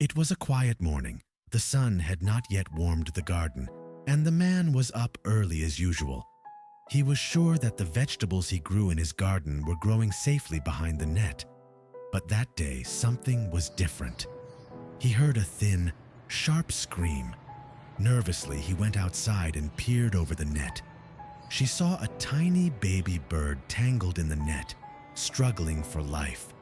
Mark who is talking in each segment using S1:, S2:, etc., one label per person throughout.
S1: It was a quiet morning. The sun had not yet warmed the garden, and the man was up early as usual. He was sure that the vegetables he grew in his garden were growing safely behind the net. But that day, something was different. He heard a thin, sharp scream. Nervously, he went outside and peered over the net. She saw a tiny baby bird tangled in the net, struggling for life.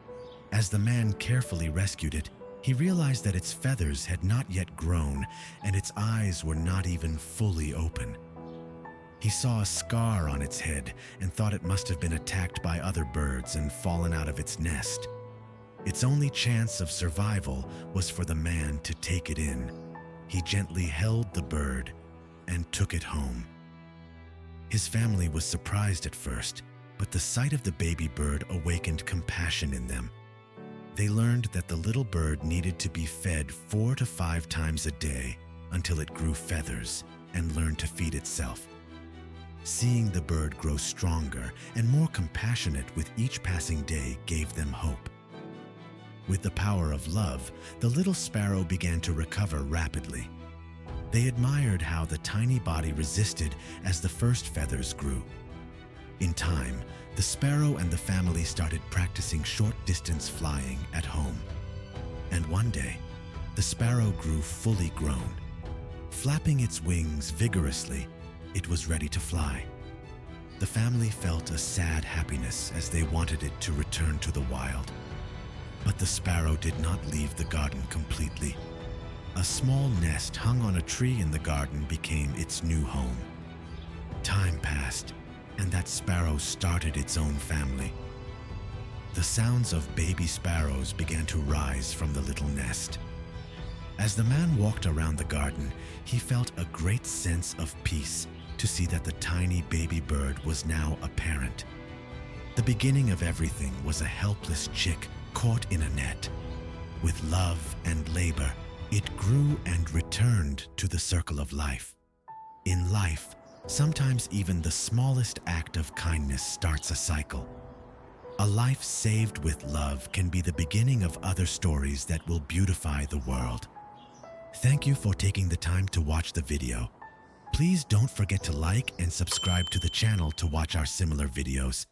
S1: As the man carefully rescued it, he realized that its feathers had not yet grown and its eyes were not even fully open. He saw a scar on its head and thought it must have been attacked by other birds and fallen out of its nest. Its only chance of survival was for the man to take it in. He gently held the bird and took it home. His family was surprised at first, but the sight of the baby bird awakened compassion in them. They learned that the little bird needed to be fed 4 to 5 times a day until it grew feathers and learned to feed itself. Seeing the bird grow stronger and more compassionate with each passing day gave them hope. With the power of love, the little sparrow began to recover rapidly. They admired how the tiny body resisted as the first feathers grew. In time, the sparrow and the family started practicing short-distance flying at home. And one day, the sparrow grew fully grown. Flapping its wings vigorously, it was ready to fly. The family felt a sad happiness as they wanted it to return to the wild. But the sparrow did not leave the garden completely. A small nest hung on a tree in the garden became its new home. Time passed, and that sparrow started its own family. The sounds of baby sparrows began to rise from the little nest. As the man walked around the garden, he felt a great sense of peace to see that the tiny baby bird was now a parent. The beginning of everything was a helpless chick caught in a net. With love and labor, it grew and returned to the circle of life. In life, sometimes even the smallest act of kindness starts a cycle. A life saved with love can be the beginning of other stories that will beautify the world. Thank you for taking the time to watch the video. Please don't forget to like and subscribe to the channel to watch our similar videos.